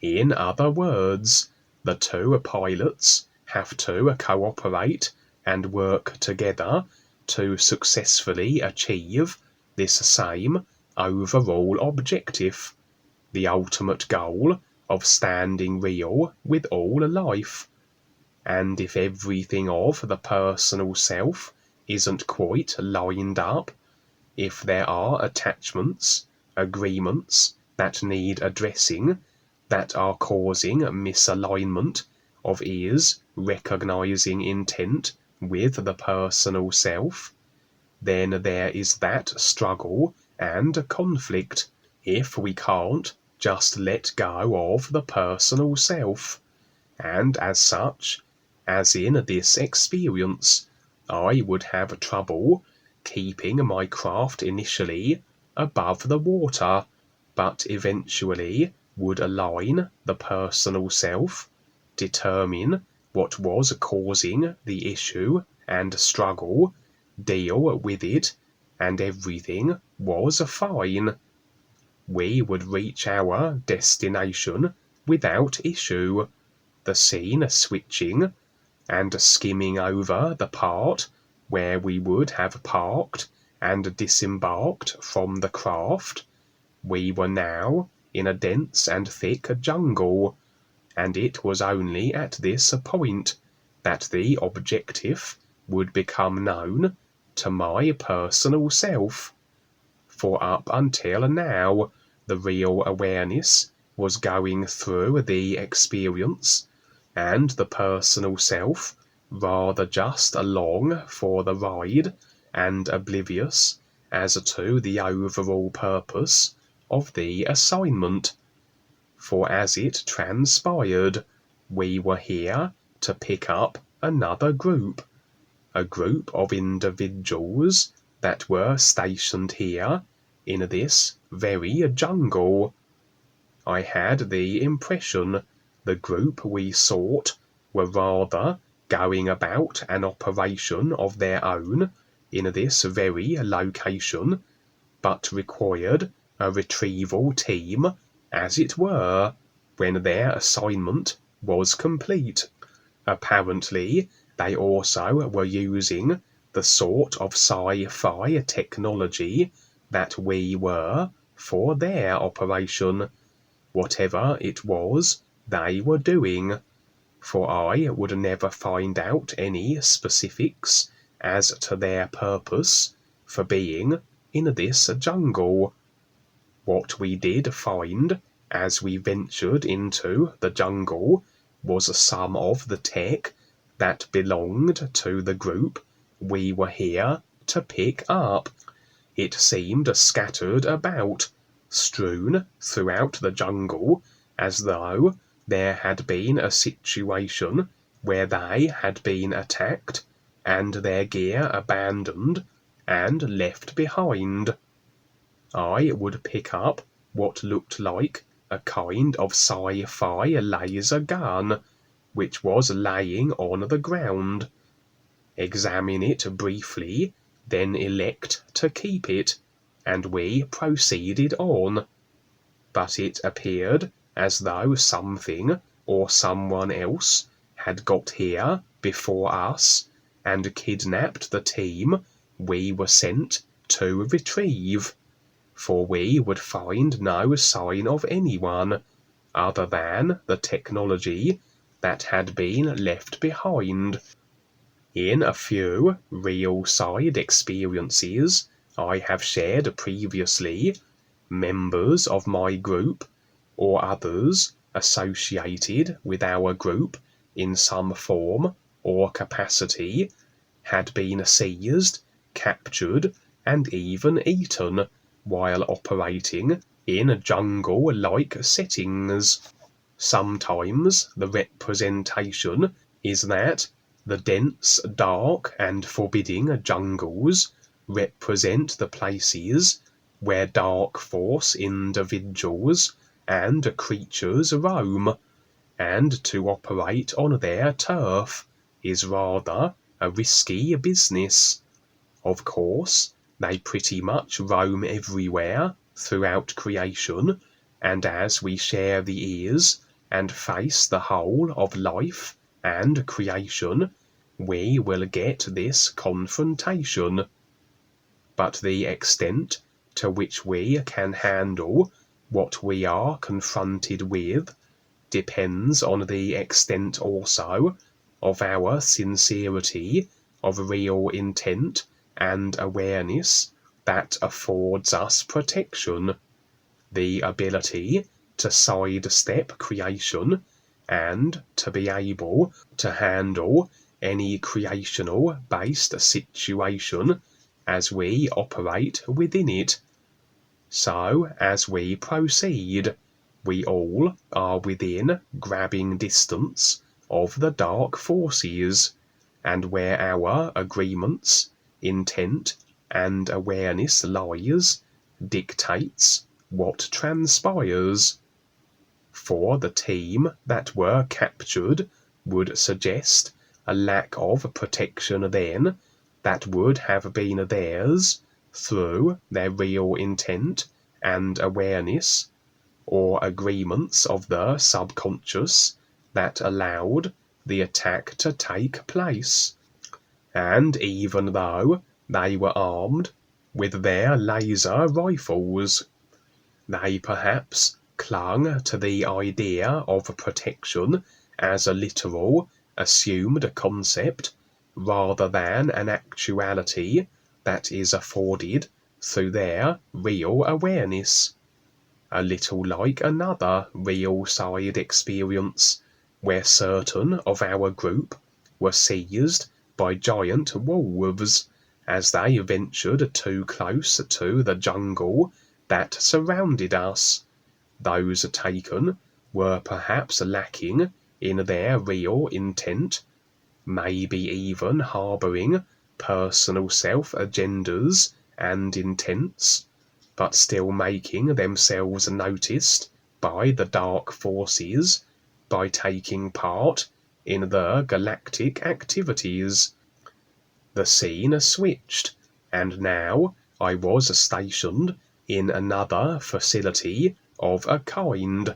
In other words, the 2 pilots have to cooperate and work together to successfully achieve this same overall objective, the ultimate goal of standing real with all life. And if everything of the personal self isn't quite lined up, if there are attachments, agreements that need addressing, that are causing misalignment of ears recognizing intent with the personal self, then there is that struggle and conflict if we can't just let go of the personal self. And as such, as in this experience, I would have trouble keeping my craft initially above the water, but eventually would align the personal self, determine what was causing the issue and struggle, deal with it, and everything was fine. We would reach our destination without issue, the scene switching and skimming over the part where we would have parked and disembarked from the craft. We were now in a dense and thick jungle, and it was only at this point that the objective would become known to my personal self. For up until now, the real awareness was going through the experience, and the personal self rather just along for the ride and oblivious as to the overall purpose of the assignment. For as it transpired, we were here to pick up another group, a group of individuals that were stationed here in this very jungle. I had the impression the group we sought were rather going about an operation of their own in this very location, but required a retrieval team, as it were, when their assignment was complete. Apparently, they also were using the sort of sci-fi technology that we were for their operation, whatever it was they were doing, for I would never find out any specifics as to their purpose for being in this jungle. What we did find as we ventured into the jungle was some of the tech that belonged to the group we were here to pick up. It seemed scattered about, strewn throughout the jungle, as though there had been a situation where they had been attacked and their gear abandoned and left behind. I would pick up what looked like a kind of sci-fi laser gun, which was laying on the ground, examine it briefly, then elect to keep it, and we proceeded on. But it appeared as though something or someone else had got here before us and kidnapped the team we were sent to retrieve, for we would find no sign of anyone other than the technology that had been left behind. In a few real-side experiences I have shared previously, members of my group, or others associated with our group in some form or capacity, had been seized, captured, and even eaten while operating in jungle-like settings. Sometimes the representation is that the dense, dark, and forbidding jungles represent the places where dark force individuals and creatures roam, and to operate on their turf is rather a risky business. Of course, they pretty much roam everywhere throughout creation, and as we share the ears and face the whole of life and creation, we will get this confrontation. But the extent to which we can handle what we are confronted with depends on the extent also of our sincerity of real intent and awareness that affords us protection, the ability to sidestep creation and to be able to handle any creational based situation as we operate within it. So, as we proceed, we all are within grabbing distance of the dark forces, and where our agreements, intent, and awareness lies, dictates what transpires. For the team that were captured would suggest a lack of protection then that would have been theirs through their real intent and awareness, or agreements of the subconscious that allowed the attack to take place. And even though they were armed with their laser rifles, they perhaps clung to the idea of protection as a literal, assumed concept, rather than an actuality that is afforded through their real awareness. A little like another real side experience, where certain of our group were seized by giant wolves as they ventured too close to the jungle that surrounded us. Those taken were perhaps lacking in their real intent, maybe even harbouring personal self-agendas and intents, but still making themselves noticed by the dark forces by taking part in the galactic activities. The scene switched, and now I was stationed in another facility of a kind.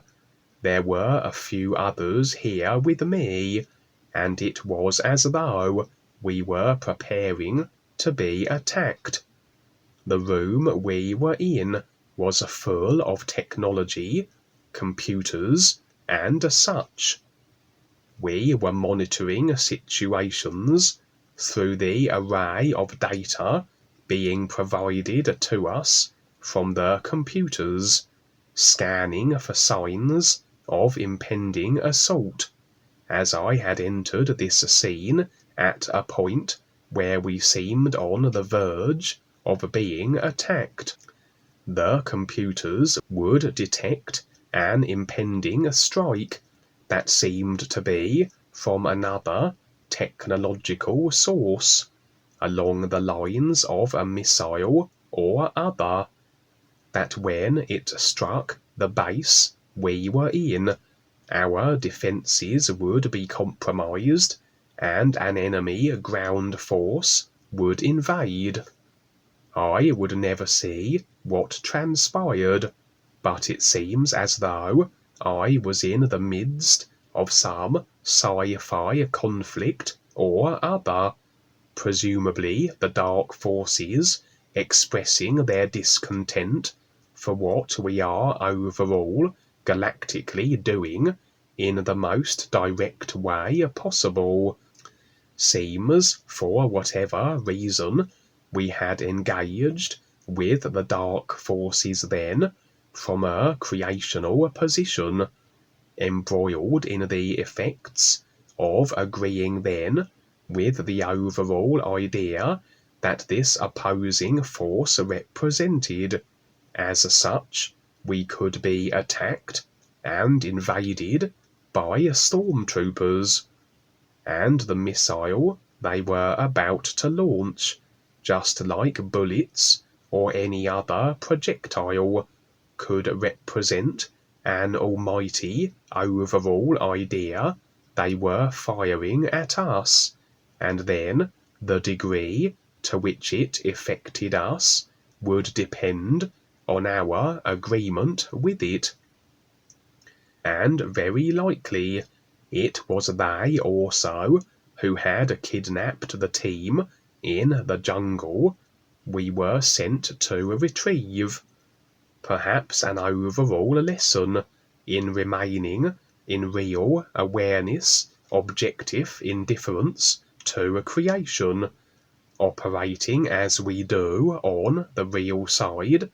There were a few others here with me, and it was as though we were preparing to be attacked. The room we were in was full of technology, computers, and such. We were monitoring situations through the array of data being provided to us from the computers, scanning for signs of impending assault, as I had entered this scene at a point where we seemed on the verge of being attacked. The computers would detect an impending strike that seemed to be from another technological source, along the lines of a missile or other, that when it struck the base we were in, our defences would be compromised and an enemy ground force would invade. I would never see what transpired, but it seems as though I was in the midst of some sci-fi conflict or other, presumably the dark forces expressing their discontent for what we are overall galactically doing in the most direct way possible. Seems, for whatever reason, we had engaged with the dark forces then from a creational position, embroiled in the effects of agreeing then with the overall idea that this opposing force represented. As such, we could be attacked and invaded by stormtroopers, and the missile they were about to launch just like bullets or any other projectile could represent an almighty overall idea they were firing at us, and then the degree to which it affected us would depend on our agreement with it. And very likely it was they also who had kidnapped the team in the jungle we were sent to retrieve. Perhaps an overall lesson in remaining in real awareness, objective indifference to creation, operating as we do on the real side,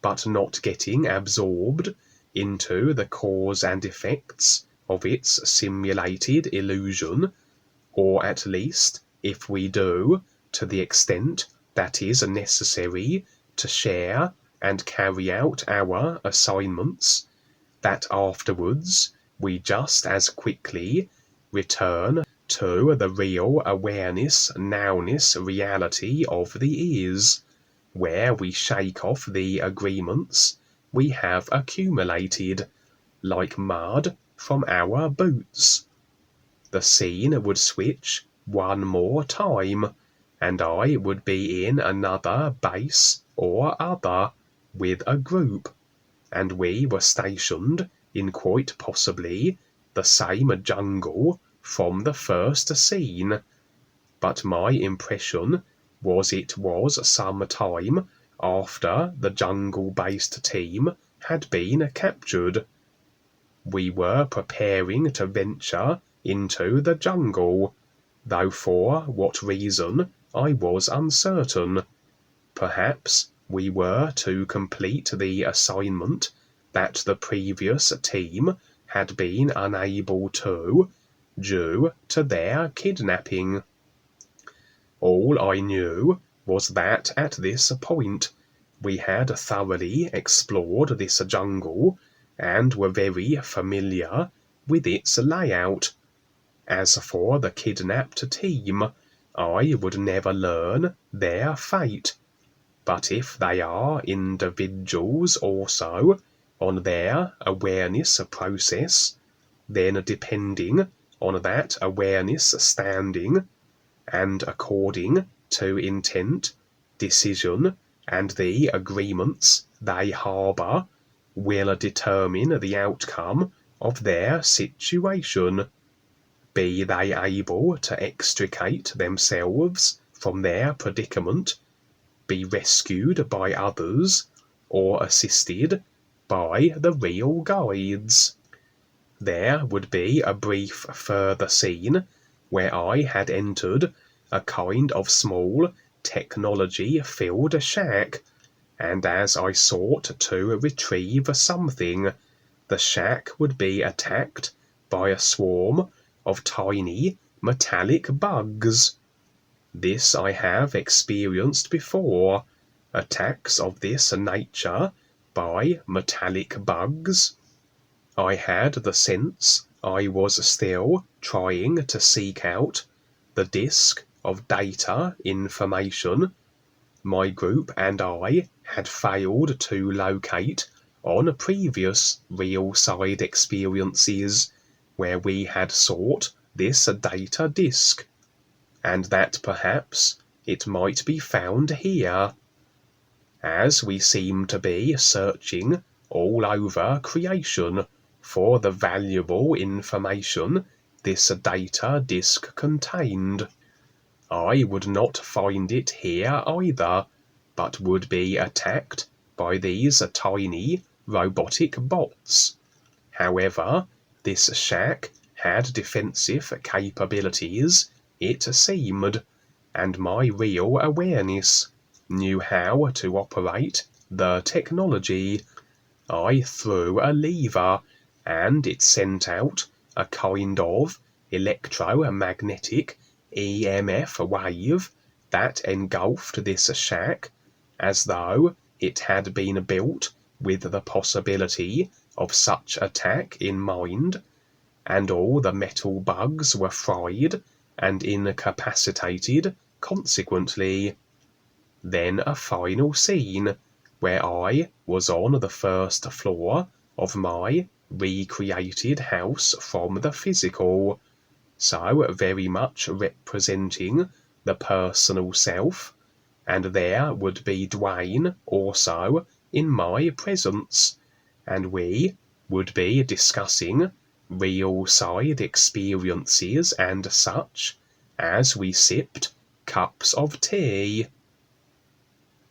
but not getting absorbed into the cause and effects of its simulated illusion, or at least, if we do, to the extent that is necessary to share and carry out our assignments, that afterwards we just as quickly return to the real awareness nowness reality of the is, where we shake off the agreements we have accumulated like mud from our boots. The scene would switch one more time, and I would be in another base or other with a group, and we were stationed in quite possibly the same jungle from the first scene, but my impression was it was some time after the jungle-based team had been captured. We were preparing to venture into the jungle, though for what reason I was uncertain. Perhaps we were to complete the assignment that the previous team had been unable to, due to their kidnapping. All I knew was that at this point we had thoroughly explored this jungle and were very familiar with its layout. As for the kidnapped team, I would never learn their fate. But if they are individuals also on their awareness process, then depending on that awareness standing, and according to intent, decision, and the agreements they harbour, will determine the outcome of their situation. Be they able to extricate themselves from their predicament, be rescued by others, or assisted by the real guides. There would be a brief further scene where I had entered a kind of small technology-filled shack, and as I sought to retrieve something, the shack would be attacked by a swarm of tiny metallic bugs. This I have experienced before, attacks of this nature by metallic bugs. I had the sense I was still trying to seek out the disk of data information my group and I had failed to locate on previous real side experiences where we had sought this data disk, and that perhaps it might be found here. As we seem to be searching all over creation for the valuable information this data disk contained, I would not find it here either, but would be attacked by these tiny robotic bots. However, this shack had defensive capabilities, it seemed, and my real awareness knew how to operate the technology. I threw a lever, and it sent out a kind of electromagnetic EMF wave that engulfed this shack, as though it had been built with the possibility of such attack in mind, and all the metal bugs were fried and incapacitated consequently. Then a final scene where I was on the first floor of my recreated house from the physical, so very much representing the personal self, and there would be Dwayne also in my presence, and we would be discussing real side experiences and such as we sipped cups of tea.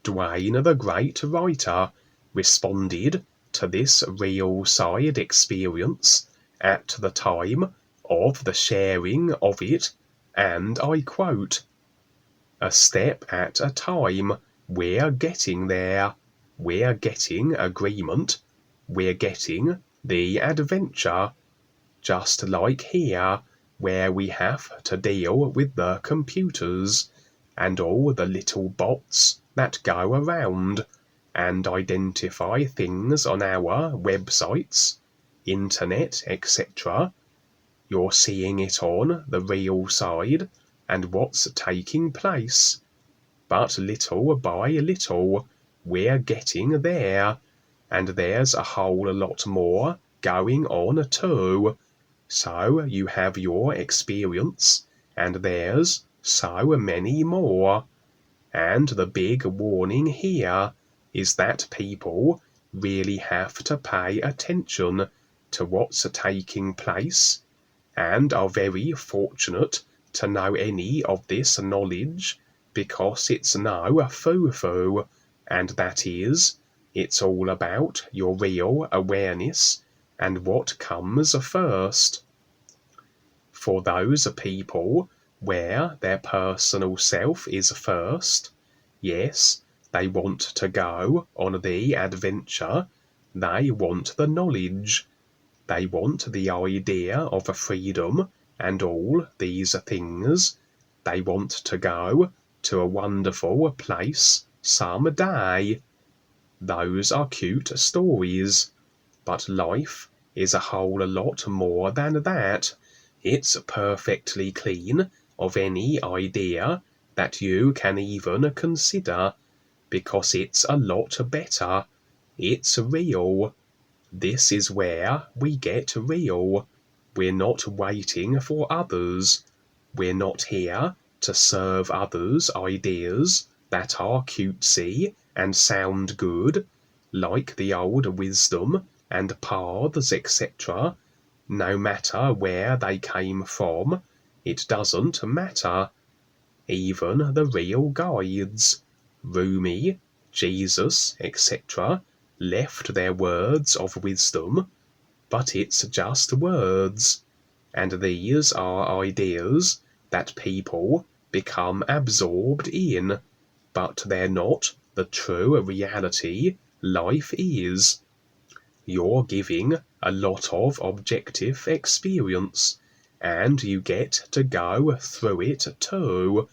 Dwayne, the great writer, responded to this real side experience at the time of the sharing of it, and I quote, "A step at a time, we're getting there. We're getting agreement. We're getting the adventure. Just like here, where we have to deal with the computers and all the little bots that go around and identify things on our websites, internet, etc. You're seeing it on the real side and what's taking place. But little by little, we're getting there, and there's a whole lot more going on too. So you have your experience, and there's so many more. And the big warning here is that people really have to pay attention to what's taking place, and are very fortunate to know any of this knowledge, because it's no foo-foo, and that is, it's all about your real awareness and what comes first. For those people where their personal self is first, yes, they want to go on the adventure, they want the knowledge, they want the idea of freedom and all these things, they want to go to a wonderful place some day. Those are cute stories, but life is a whole lot more than that. It's perfectly clean of any idea that you can even consider, because it's a lot better. It's real. This is where we get real. We're not waiting for others. We're not here to serve others' ideas that are cutesy and sound good, like the old wisdom and paths, etc. No matter where they came from, it doesn't matter. Even the real guides, Rumi, Jesus, etc., left their words of wisdom, but it's just words, and these are ideas that people become absorbed in, but they're not the true reality life is. You're giving a lot of objective experience, and you get to go through it too,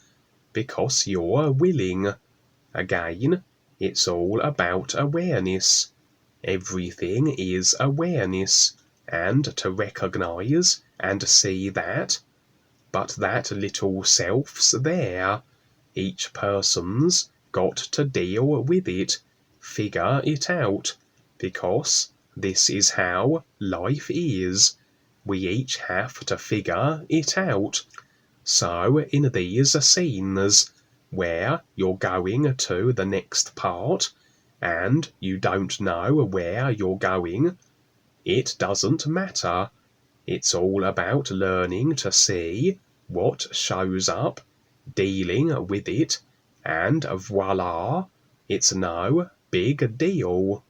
because you're willing. Again, it's all about awareness. Everything is awareness, and to recognize and see that. But that little self's there. Each person's got to deal with it, figure it out, because this is how life is. We each have to figure it out. So in these scenes where you're going to the next part and you don't know where you're going, it doesn't matter. It's all about learning to see what shows up, dealing with it, and voila, it's no big deal.